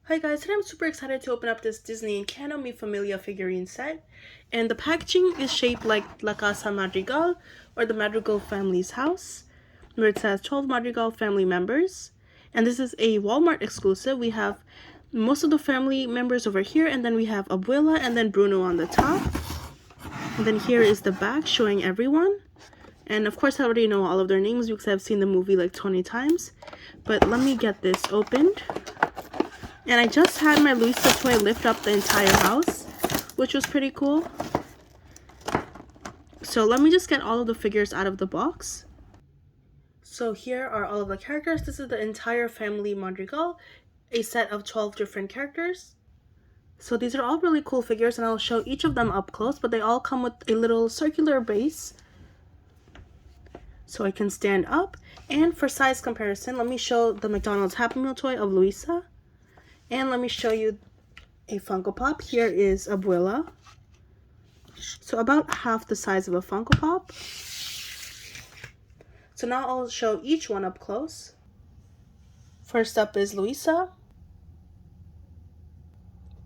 Hi guys, today I'm super excited to open up this Disney Encanto Mi Familia figurine set. And the packaging is shaped like La Casa Madrigal, or the Madrigal family's house, where it says 12 Madrigal family members. And this is a Walmart exclusive. We have most of the family members over here, and then we have Abuela and then Bruno on the top. And then here is the back showing everyone. And of course I already know all of their names because I've seen the movie like 20 times. But let me get this opened. And I just had my Luisa toy lift up the entire house, which was pretty cool. So let me just get all of the figures out of the box. So here are all of the characters. This is the entire family Madrigal, a set of 12 different characters. So these are all really cool figures, and I'll show each of them up close, but they all come with a little circular base so I can stand up. And for size comparison, let me show the McDonald's Happy Meal toy of Luisa. And let me show you a Funko Pop. Here is Abuela. So about half the size of a Funko Pop. So now I'll show each one up close. First up is Luisa.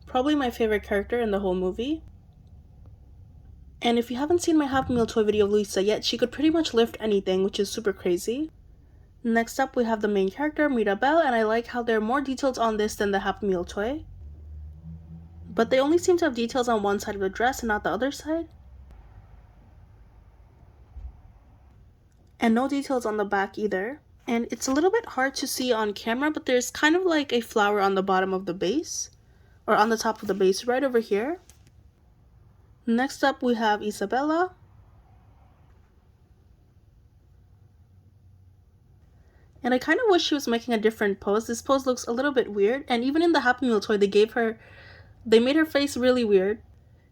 Probably my favorite character in the whole movie. And if you haven't seen my Happy Meal toy video of Luisa yet, she could pretty much lift anything, which is super crazy. Next up, we have the main character, Mirabel, and I like how there are more details on this than the Happy Meal toy. But they only seem to have details on one side of the dress and not the other side. And no details on the back either. And it's a little bit hard to see on camera, but there's kind of like a flower on the bottom of the base, or on the top of the base right over here. Next up, we have Isabella. And I kind of wish she was making a different pose. This pose looks a little bit weird. And even in the Happy Meal toy, they made her face really weird.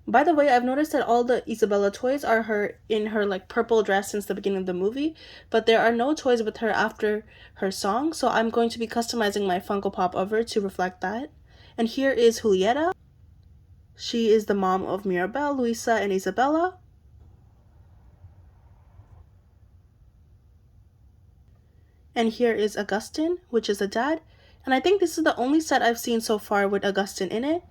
By the way, I've noticed that all the Isabella toys are her in her like purple dress since the beginning of the movie. But there are no toys with her after her song. So I'm going to be customizing my Funko Pop of her to reflect that. And here is Julieta. She is the mom of Mirabel, Luisa, and Isabella. And here is Augustine, which is a dad. And I think this is the only set I've seen so far with Augustine in it.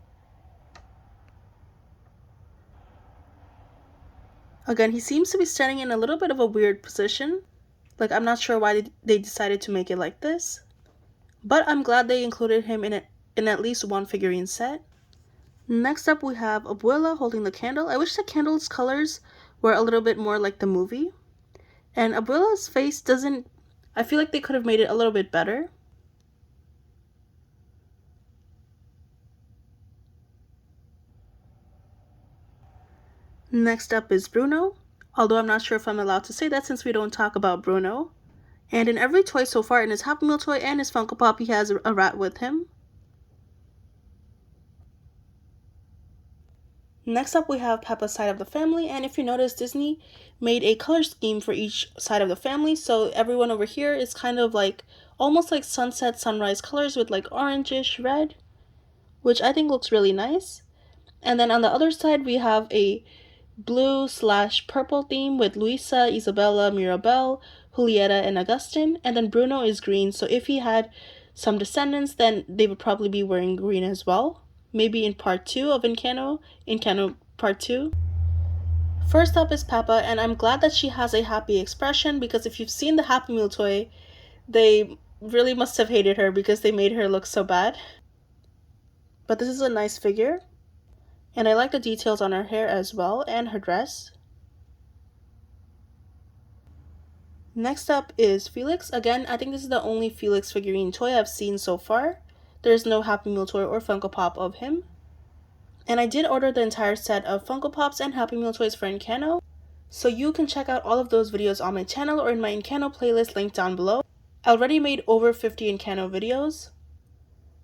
Again, he seems to be standing in a little bit of a weird position. Like, I'm not sure why they decided to make it like this. But I'm glad they included him in at least one figurine set. Next up, we have Abuela holding the candle. I wish the candle's colors were a little bit more like the movie. And Abuela's face doesn't... I feel like they could have made it a little bit better. Next up is Bruno, although I'm not sure if I'm allowed to say that since we don't talk about Bruno. And in every toy so far, in his Happy Meal toy and his Funko Pop, he has a rat with him. Next up, we have Peppa's side of the family, and if you notice, Disney made a color scheme for each side of the family, so everyone over here is kind of like, almost like sunset, sunrise colors with like orangish red, which I think looks really nice. And then on the other side, we have a blue/purple theme with Luisa, Isabella, Mirabel, Julieta, and Augustine, and then Bruno is green, so if he had some descendants, then they would probably be wearing green as well. Maybe in part 2 of Encanto part 2. First up is Peppa, and I'm glad that she has a happy expression, because if you've seen the Happy Meal toy, they really must have hated her because they made her look so bad. But this is a nice figure, and I like the details on her hair as well, and her dress. Next up is Felix. Again, I think this is the only Felix figurine toy I've seen so far. There's no Happy Meal toy or Funko Pop of him. And I did order the entire set of Funko Pops and Happy Meal toys for Encanto, so you can check out all of those videos on my channel or in my Encanto playlist linked down below. I already made over 50 Encanto videos.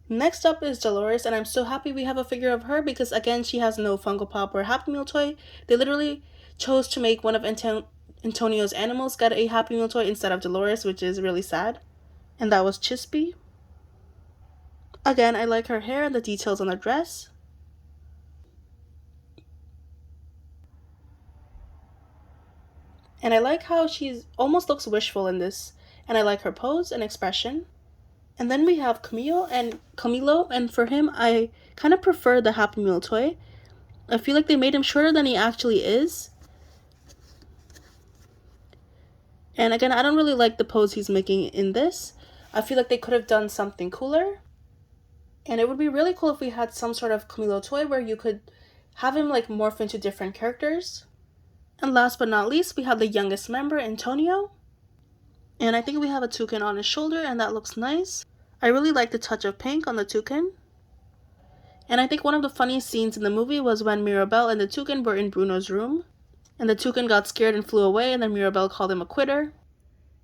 Next up is Dolores, and I'm so happy we have a figure of her because again, she has no Funko Pop or Happy Meal toy. They literally chose to make one of Antonio's animals get a Happy Meal toy instead of Dolores, which is really sad. And that was Chispy. Again, I like her hair and the details on the dress. And I like how she almost looks wishful in this. And I like her pose and expression. And then we have Camille and Camilo, and for him, I kind of prefer the Happy Meal toy. I feel like they made him shorter than he actually is. And again, I don't really like the pose he's making in this. I feel like they could have done something cooler. And it would be really cool if we had some sort of Camilo toy where you could have him like morph into different characters. And last but not least, we have the youngest member, Antonio. And I think we have a toucan on his shoulder, and that looks nice. I really like the touch of pink on the toucan. And I think one of the funniest scenes in the movie was when Mirabel and the toucan were in Bruno's room. And the toucan got scared and flew away, and then Mirabel called him a quitter.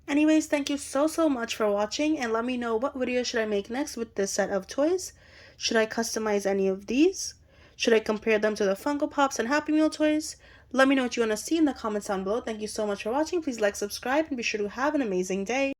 Anyways, thank you so much for watching, and let me know what video should I make next with this set of toys. Should I customize any of these? Should I compare them to the Funko Pops and Happy Meal toys? Let me know what you want to see in the comments down below. Thank you so much for watching. Please like, subscribe, and be sure to have an amazing day.